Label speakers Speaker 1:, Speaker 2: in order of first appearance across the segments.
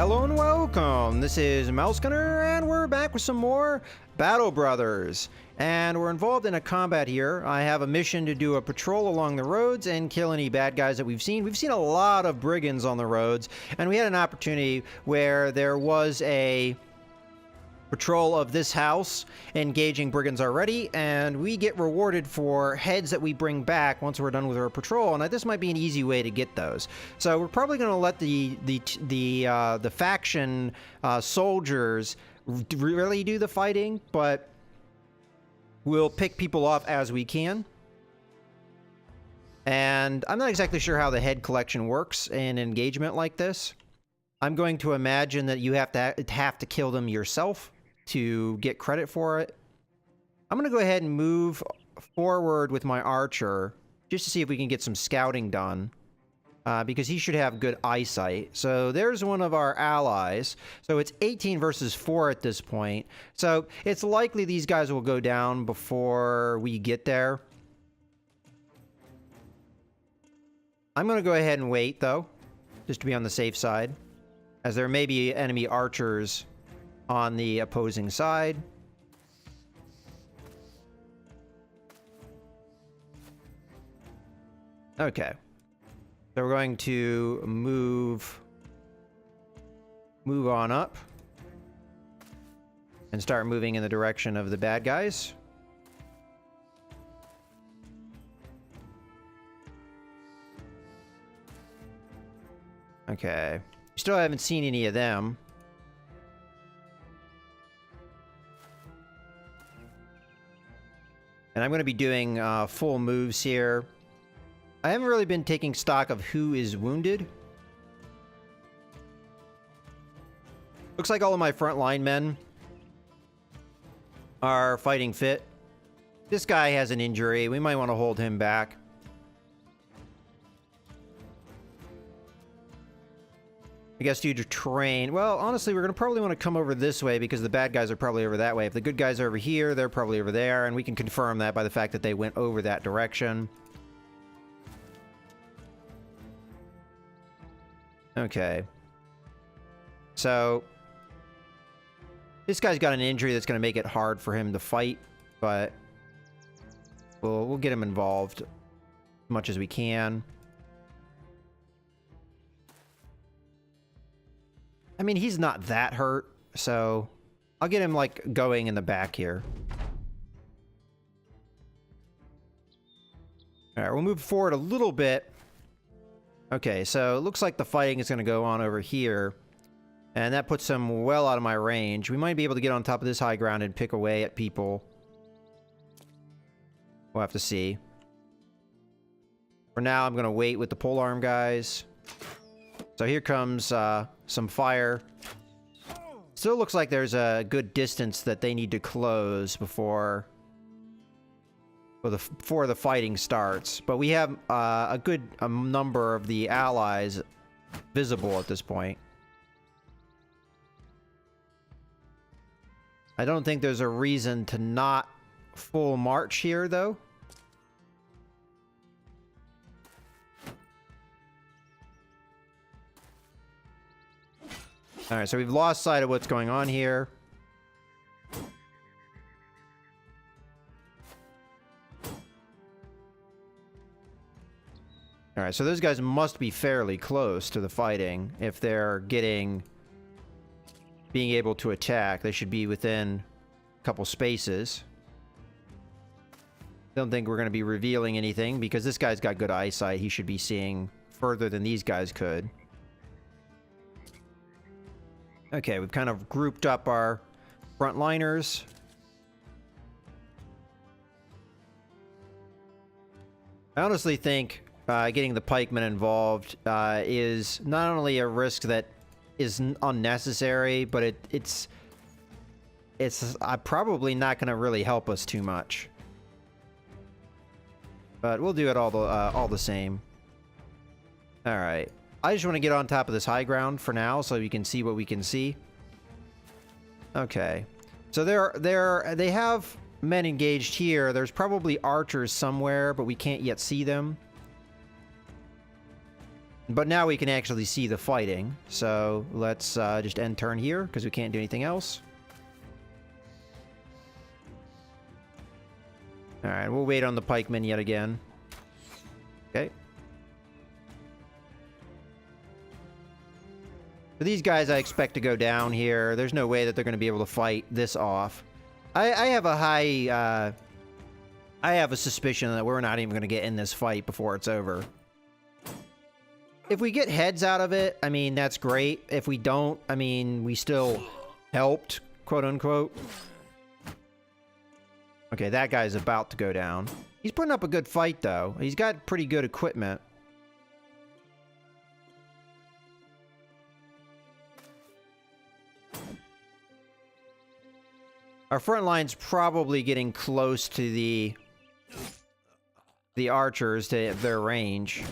Speaker 1: Hello and welcome. This is Mousegunner, and we're back with some more Battle Brothers. And we're involved in a combat here. I have a mission to do a patrol along the roads and kill any bad guys that we've seen. We've seen a lot of brigands on the roads, and we had an opportunity where there was a patrol of this house engaging brigands already, and we get rewarded for heads that we bring back once we're done with our patrol, and this might be an easy way to get those. So we're probably going to let the faction soldiers really do the fighting, but we'll pick people off as we can. And I'm not exactly sure how the head collection works in an engagement like this. I'm going to imagine that you have to kill them yourself to get credit for it. I'm going to go ahead and move forward with my archer just to see if we can get some scouting done, because he should have good eyesight. So there's one of our allies. So it's 18 versus 4 at this point. So it's likely these guys will go down before we get there. I'm going to go ahead and wait, though, just to be on the safe side, as there may be enemy archers on the opposing side. Okay. So we're going to move on up and start moving in the direction of the bad guys. Okay. Still haven't seen any of them. And I'm going to be doing full moves here. I haven't really been taking stock of who is wounded. Looks like all of my frontline men are fighting fit. This guy has an injury. We might want to hold him back. I guess due to terrain. Well, honestly, we're going to probably want to come over this way because the bad guys are probably over that way. If the good guys are over here, they're probably over there, and we can confirm that by the fact that they went over that direction. Okay. So this guy's got an injury that's going to make it hard for him to fight, but we'll get him involved as much as we can. I mean, he's not that hurt, so I'll get him, like, going in the back here. Alright, we'll move forward a little bit. Okay, so it looks like the fighting is going to go on over here, and that puts him well out of my range. We might be able to get on top of this high ground and pick away at people. We'll have to see. For now, I'm going to wait with the polearm guys. So here comes some fire. Still looks like there's a good distance that they need to close before the fighting starts. But we have a good number of the allies visible at this point. I don't think there's a reason to not full march here, though. Alright, so we've lost sight of what's going on here. Alright, so those guys must be fairly close to the fighting. If they're being able to attack, they should be within a couple spaces. Don't think we're going to be revealing anything because this guy's got good eyesight. He should be seeing further than these guys could. Okay, we've kind of grouped up our frontliners. I honestly think getting the pikemen involved is not only a risk that is unnecessary, but it's probably not going to really help us too much. But we'll do it all the same. All right. I just want to get on top of this high ground for now so we can see what we can see. Okay. So they have men engaged here. There's probably archers somewhere, but we can't yet see them. But now we can actually see the fighting. So let's just end turn here because we can't do anything else. Alright, we'll wait on the pikemen yet again. Okay. So these guys I expect to go down here. There's no way that they're going to be able to fight this off. I have a high... I have a suspicion that we're not even going to get in this fight before it's over. If we get heads out of it, I mean, that's great. If we don't, I mean, we still helped, quote unquote. Okay, that guy's about to go down. He's putting up a good fight, though. He's got pretty good equipment. Our front line's probably getting close to the archers to their range.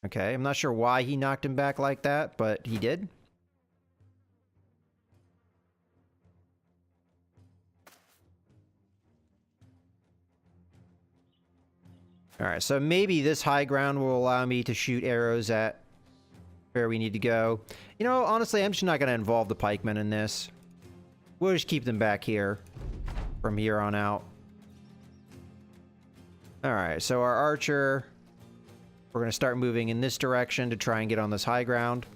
Speaker 1: Okay, I'm not sure why he knocked him back like that, but he did. Alright, so maybe this high ground will allow me to shoot arrows at where we need to go. You know, honestly, I'm just not going to involve the pikemen in this. We'll just keep them back here from here on out. Alright, so our archer, we're going to start moving in this direction to try and get on this high ground.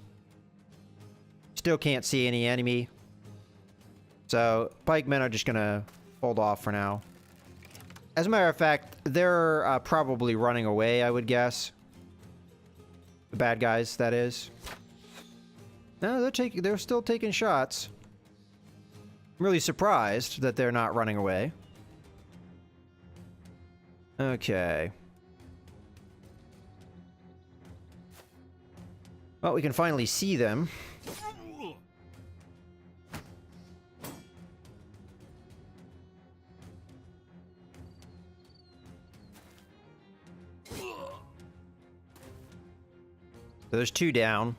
Speaker 1: Still can't see any enemy. So, pikemen are just going to hold off for now. As a matter of fact, they're probably running away, I would guess. The bad guys, that is. No, they're still taking shots. I'm really surprised that they're not running away. Okay. Well, we can finally see them. So there's two down.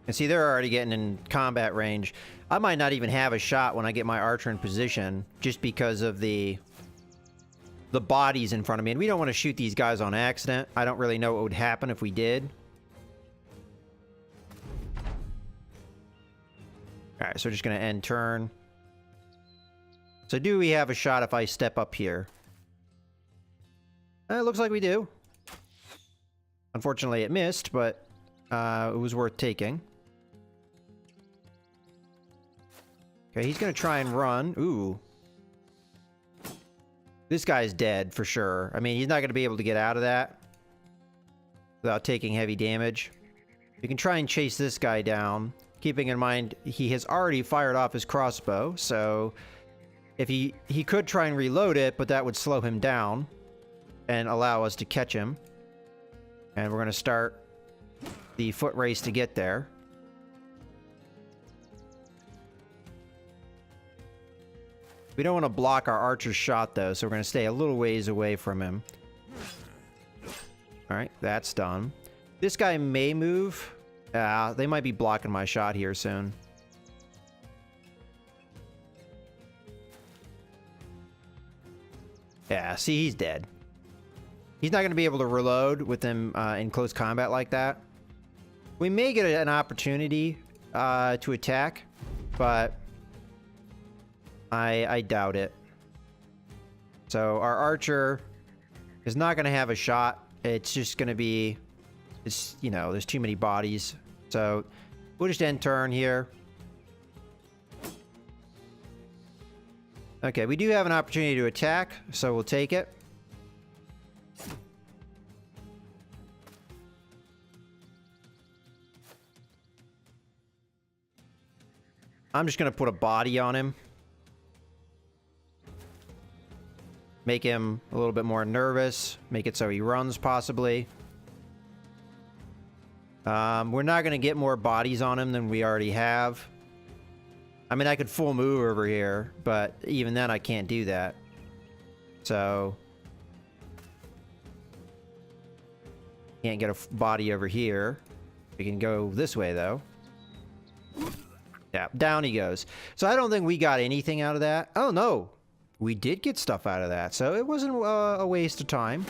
Speaker 1: And see, they're already getting in combat range. I might not even have a shot when I get my archer in position, just because of the bodies in front of me. And we don't want to shoot these guys on accident. I don't really know what would happen if we did. Alright, so we're just going to end turn. So do we have a shot if I step up here? It looks like we do. Unfortunately, it missed, but it was worth taking. Okay, he's going to try and run. Ooh. This guy's dead for sure. I mean, he's not going to be able to get out of that without taking heavy damage. We can try and chase this guy down, keeping in mind he has already fired off his crossbow, so if he could try and reload it, but that would slow him down and allow us to catch him. And we're going to start the foot race to get there. We don't want to block our archer's shot, though, so we're going to stay a little ways away from him. Alright, that's done. This guy may move. They might be blocking my shot here soon. Yeah, see, he's dead. He's not going to be able to reload with him in close combat like that. We may get an opportunity to attack, but I doubt it. So our archer is not going to have a shot. It's just going to be, you know, there's too many bodies. So we'll just end turn here. Okay, we do have an opportunity to attack, so we'll take it. I'm just going to put a body on him. Make him a little bit more nervous. Make it so he runs, possibly. We're not going to get more bodies on him than we already have. I mean, I could full move over here, but even then I can't do that. So can't get a body over here. We can go this way, though. Yeah, down he goes. So I don't think we got anything out of that. Oh, no. We did get stuff out of that, so it wasn't a waste of time.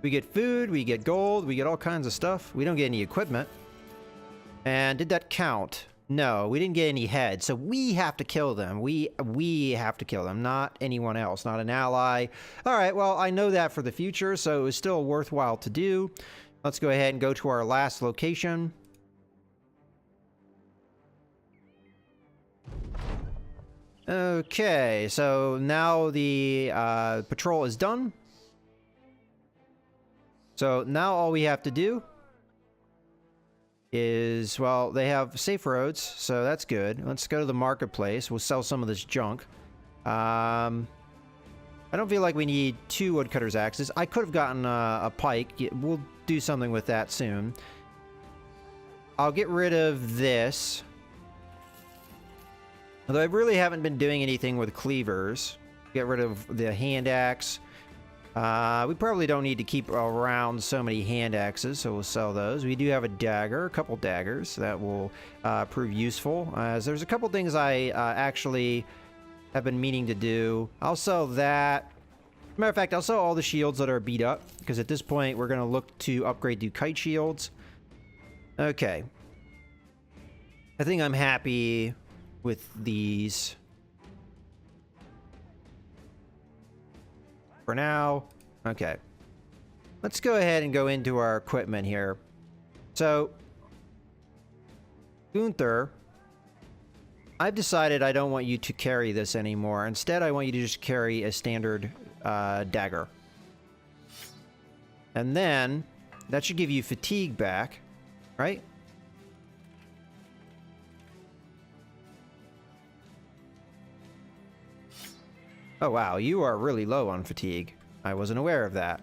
Speaker 1: We get food, we get gold, we get all kinds of stuff. We don't get any equipment. And did that count? No, we didn't get any heads, so we have to kill them. We have to kill them, not anyone else, not an ally. All right, well, I know that for the future, so it was still worthwhile to do. Let's go ahead and go to our last location. Okay, so now the patrol is done. So now all we have to do is, well, they have safe roads, so that's good. Let's go to the marketplace. We'll sell some of this junk. I don't feel like we need 2 woodcutter's axes. I could have gotten a pike. We'll do something with that soon. I'll get rid of this. Although I really haven't been doing anything with cleavers. Get rid of the hand axe. We probably don't need to keep around so many hand axes, so we'll sell those. We do have a dagger, a couple daggers that will prove useful. As there's a couple things I actually have been meaning to do. I'll sell that. Matter of fact, I'll sell all the shields that are beat up, because at this point we're going to look to upgrade to kite shields. Okay. I think I'm happy with these. For now. Okay. Let's go ahead and go into our equipment here. So, Gunther, I've decided I don't want you to carry this anymore. Instead, I want you to just carry a standard dagger. And then, that should give you fatigue back, right? Oh, wow, you are really low on fatigue. I wasn't aware of that.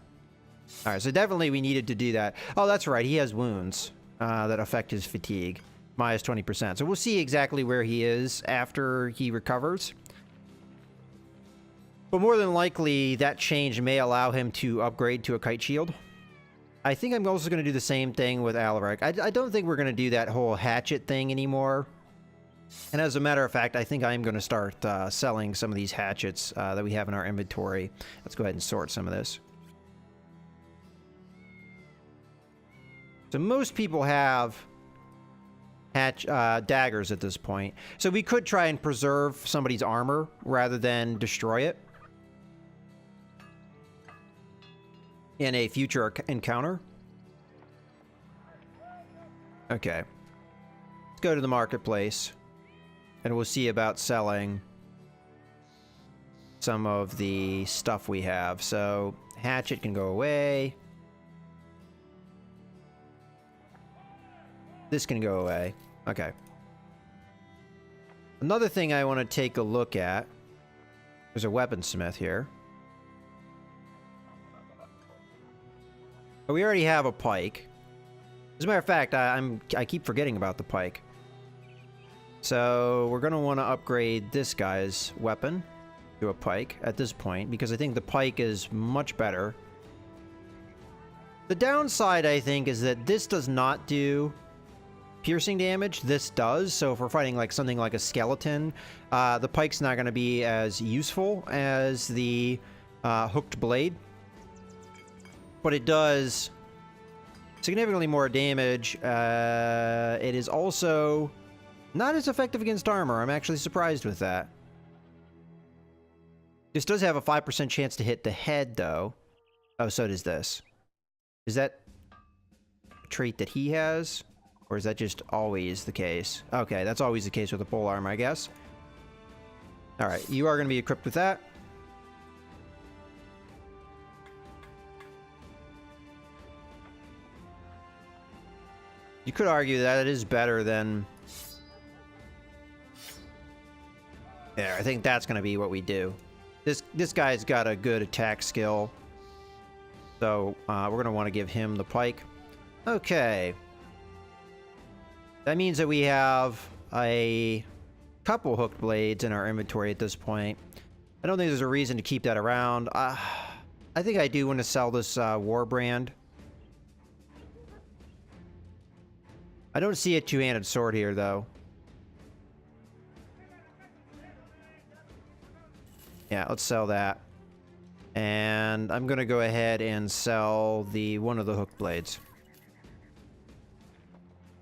Speaker 1: Alright, so definitely we needed to do that. Oh, that's right, he has wounds that affect his fatigue. Minus 20%. So we'll see exactly where he is after he recovers. But more than likely, that change may allow him to upgrade to a kite shield. I think I'm also going to do the same thing with Alaric. I don't think we're going to do that whole hatchet thing anymore. And as a matter of fact, I think I'm going to start selling some of these hatchets that we have in our inventory. Let's go ahead and sort some of this. So most people have daggers at this point. So we could try and preserve somebody's armor rather than destroy it in a future encounter. Okay. Let's go to the marketplace. And we'll see about selling some of the stuff we have. So, hatchet can go away. This can go away. Okay. Another thing I want to take a look at. There's a weaponsmith here. But we already have a pike. As a matter of fact, I keep forgetting about the pike. So we're going to want to upgrade this guy's weapon to a pike at this point, because I think the pike is much better. The downside, I think, is that this does not do piercing damage. This does. So if we're fighting like something like a skeleton, the pike's not going to be as useful as the hooked blade. But it does significantly more damage. It is also not as effective against armor. I'm actually surprised with that. This does have a 5% chance to hit the head, though. Oh, so does this. Is that a trait that he has? Or is that just always the case? Okay, that's always the case with the pole armor, I guess. Alright, you are going to be equipped with that. You could argue that it is better than... There, I think that's going to be what we do. This guy's got a good attack skill. So, we're going to want to give him the pike. Okay. That means that we have a couple hooked blades in our inventory at this point. I don't think there's a reason to keep that around. I think I do want to sell this war brand. I don't see a two-handed sword here, though. Yeah, let's sell that. And I'm going to go ahead and sell one of the hook blades.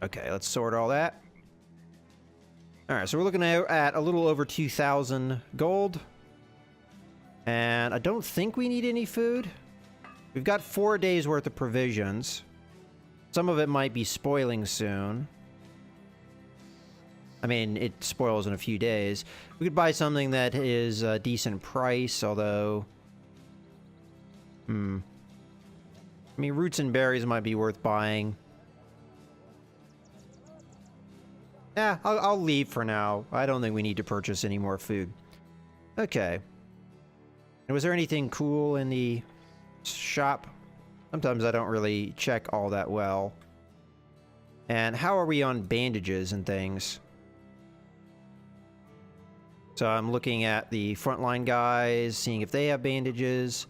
Speaker 1: Okay, let's sort all that. All right, so we're looking at a little over 2,000 gold. And I don't think we need any food. We've got 4 days worth of provisions. Some of it might be spoiling soon. I mean, it spoils in a few days. We could buy something that is a decent price, although... I mean, roots and berries might be worth buying. Yeah, I'll leave for now. I don't think we need to purchase any more food. Okay. And was there anything cool in the shop? Sometimes I don't really check all that well. And how are we on bandages and things? So I'm looking at the frontline guys, seeing if they have bandages.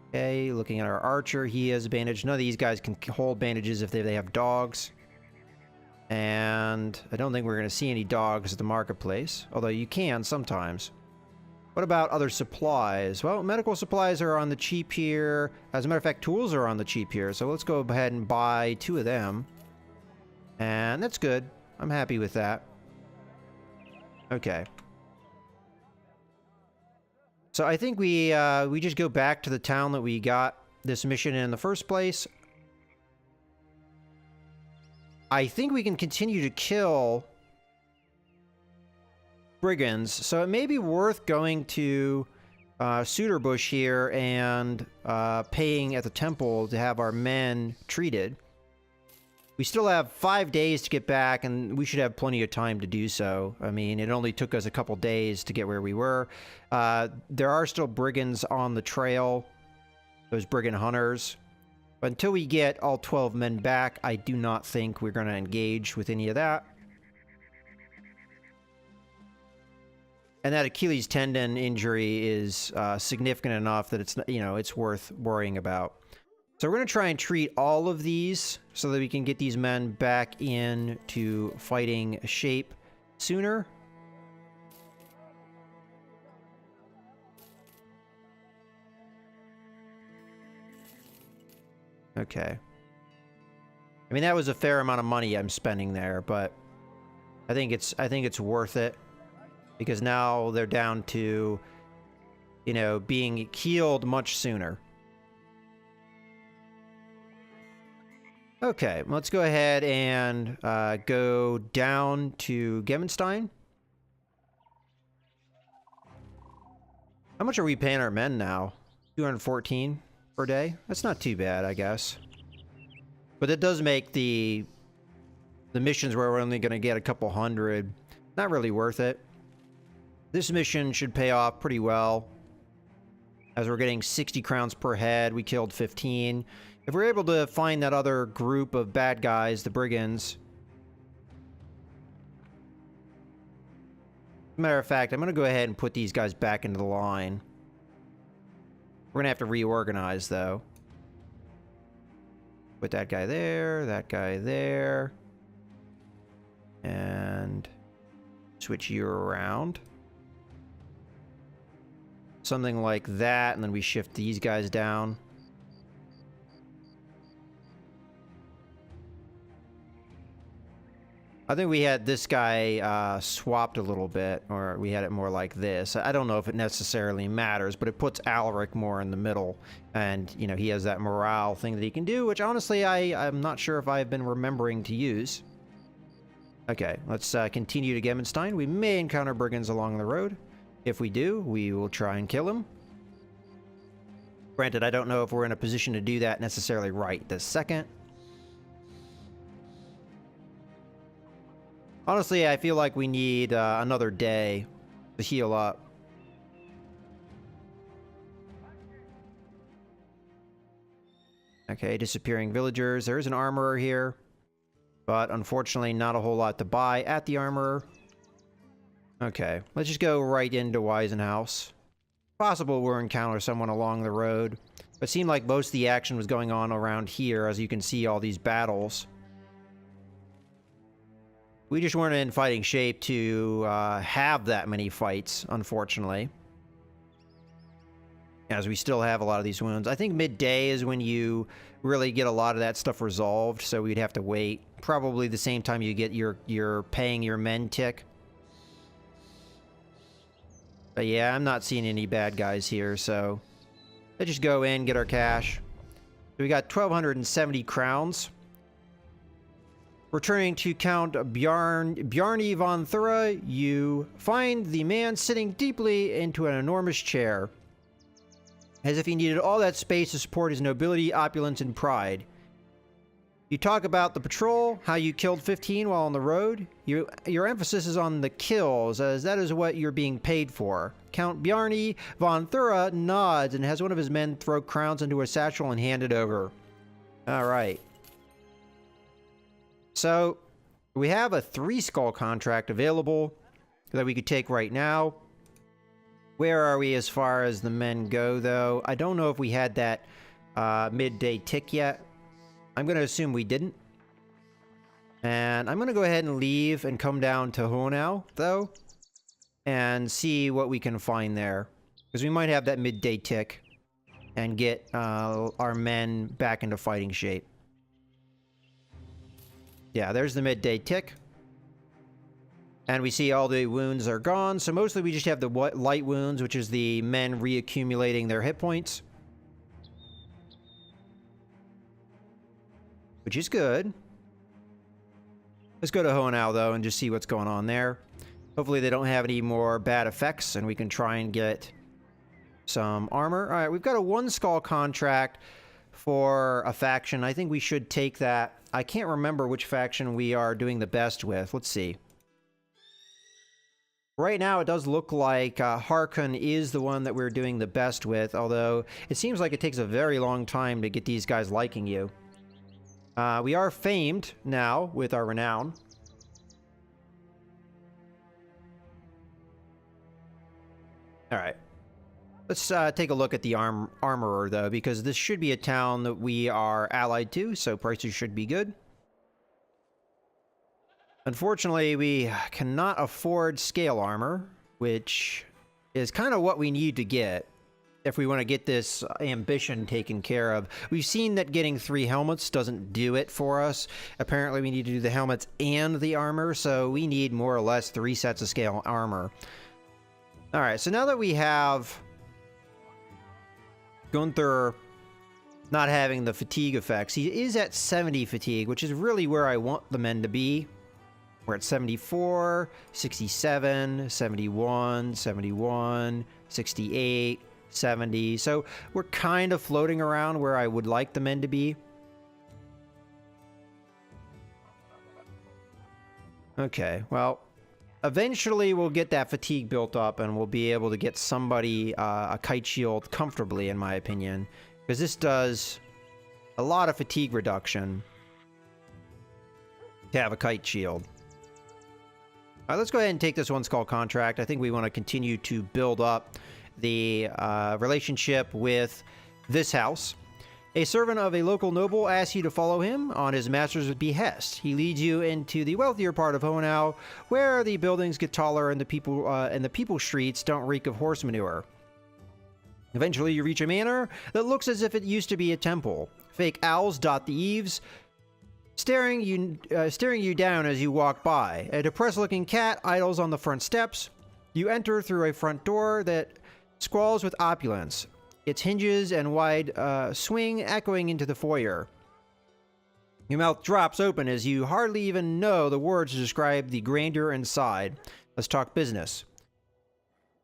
Speaker 1: Okay, looking at our archer, he has a bandage. None of these guys can hold bandages if they have dogs. And I don't think we're going to see any dogs at the marketplace, although you can sometimes. What about other supplies? Well, medical supplies are on the cheap here. As a matter of fact, tools are on the cheap here, so let's go ahead and buy 2 of them. And that's good. I'm happy with that. Okay. So I think we just go back to the town that we got this mission in the first place. I think we can continue to kill brigands, so it may be worth going to Suitorbush here and paying at the temple to have our men treated. We still have 5 days to get back, and we should have plenty of time to do so. I mean, it only took us a couple days to get where we were. There are still brigands on the trail, those brigand hunters. But until we get all 12 men back, I do not think we're going to engage with any of that. And that Achilles tendon injury is significant enough that it's, you know, it's worth worrying about. So we're going to try and treat all of these so that we can get these men back into fighting shape sooner. Okay. I mean, that was a fair amount of money I'm spending there, but I think it's worth it because now they're down to, you know, being healed much sooner. Okay, let's go ahead and go down to Gemmenstein. How much are we paying our men now? 214 per day? That's not too bad, I guess. But it does make the missions where we're only going to get a couple hundred not really worth it. This mission should pay off pretty well, as we're getting 60 crowns per head. We killed 15. If we're able to find that other group of bad guys, the brigands... Matter of fact, I'm going to go ahead and put these guys back into the line. We're going to have to reorganize, though. Put that guy there, and switch you around. Something like that, and then we shift these guys down. I think we had this guy swapped a little bit, or we had it more like this. I don't know if it necessarily matters, but it puts Alaric more in the middle. And, you know, he has that morale thing that he can do, which honestly I'm not sure if I've been remembering to use. Okay, let's continue to Gemmenstein. We may encounter brigands along the road. If we do, we will try and kill him. Granted, I don't know if we're in a position to do that necessarily right this second. Honestly, I feel like we need another day to heal up. Okay, disappearing villagers. There's an armorer here, but unfortunately not a whole lot to buy at the armorer. Okay, let's just go right into Weisenhaus. Possible we'll encounter someone along the road. It seemed like most of the action was going on around here, as you can see all these battles. We just weren't in fighting shape to have that many fights, unfortunately. As we still have a lot of these wounds. I think midday is when you really get a lot of that stuff resolved, so we'd have to wait. Probably the same time you get your paying your men tick. But yeah, I'm not seeing any bad guys here, so let's just go in, get our cash. So we got 1,270 crowns. Returning to Count Bjarni von Thura, you find the man sitting deeply into an enormous chair, as if he needed all that space to support his nobility, opulence, and pride. You talk about the patrol, how you killed 15 while on the road. Your emphasis is on the kills, as that is what you're being paid for. Count Bjarni von Thura nods and has one of his men throw crowns into a satchel and hand it over. Alright. So, we have a 3-skull contract available that we could take right now. Where are we as far as the men go, though? I don't know if we had that midday tick yet. I'm going to assume we didn't. And I'm going to go ahead and leave and come down to Honau, though, and see what we can find there. Because we might have that midday tick and get our men back into fighting shape. Yeah, there's the midday tick. And we see all the wounds are gone, so mostly we just have the light wounds, which is the men reaccumulating their hit points. Which is good. Let's go to Honau, though, and just see what's going on there. Hopefully they don't have any more bad effects, and we can try and get some armor. Alright, we've got a 1-skull contract for a faction. I think we should take that. I can't remember which faction we are doing the best with. Let's see. Right now, it does look like Harkon is the one that we're doing the best with, although it seems like it takes a very long time to get these guys liking you. We are famed now with our renown. Alright. Let's take a look at the armorer, though, because this should be a town that we are allied to, so prices should be good. Unfortunately, we cannot afford scale armor, which is kind of what we need to get if we want to get this ambition taken care of. We've seen that getting 3 helmets doesn't do it for us. Apparently, we need to do the helmets and the armor, so we need more or less 3 sets of scale armor. Alright, so now that we have Gunther not having the fatigue effects, he is at 70 fatigue, which is really where I want the men to be. We're at 74, 67, 71, 71, 68, 70. So we're kind of floating around where I would like the men to be. Okay, well, eventually we'll get that fatigue built up and we'll be able to get somebody a kite shield comfortably, in my opinion. Because this does a lot of fatigue reduction to have a kite shield. Let's go ahead and take this 1-skull contract. I think we want to continue to build up the relationship with this house. A servant of a local noble asks you to follow him on his master's behest. He leads you into the wealthier part of Honau, where the buildings get taller and the people streets don't reek of horse manure. Eventually, you reach a manor that looks as if it used to be a temple. Fake owls dot the eaves, staring you down as you walk by. A depressed-looking cat idles on the front steps. You enter through a front door that squalls with opulence, its hinges and wide swing echoing into the foyer. Your mouth drops open as you hardly even know the words to describe the grandeur inside. Let's talk business.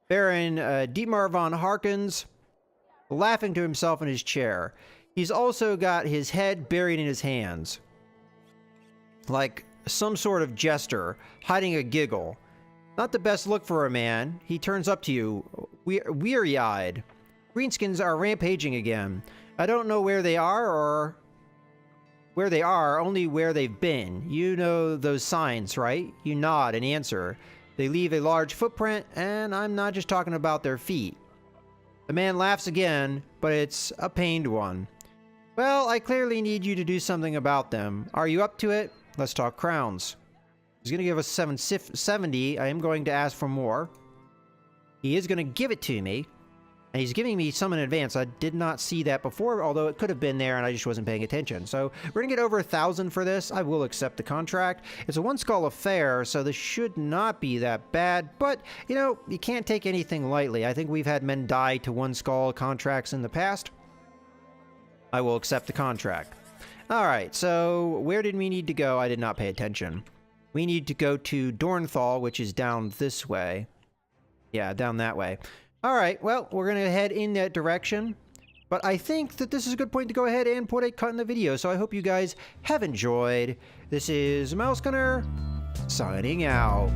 Speaker 1: Baron Dietmar von Harkens, laughing to himself in his chair. He's also got his head buried in his hands, like some sort of jester, hiding a giggle. Not the best look for a man. He turns up to you, weary-eyed. Greenskins are rampaging again. I don't know where they are or where they are, only where they've been. You know those signs, right? You nod and answer. They leave a large footprint, and I'm not just talking about their feet. The man laughs again, but it's a pained one. Well, I clearly need you to do something about them. Are you up to it? Let's talk crowns. He's going to give us 770. I am going to ask for more. He is going to give it to me. And he's giving me some in advance. I did not see that before, although it could have been there and I just wasn't paying attention. So we're going to get over 1,000 for this. I will accept the contract. It's a one skull affair, so this should not be that bad. But, you know, you can't take anything lightly. I think we've had men die to one skull contracts in the past. I will accept the contract. All right, so where did we need to go? I did not pay attention. We need to go to Dornthal, which is down this way. Yeah, down that way. All right, well, we're going to head in that direction. But I think that this is a good point to go ahead and put a cut in the video. So I hope you guys have enjoyed. This is Mouse Gunner, signing out.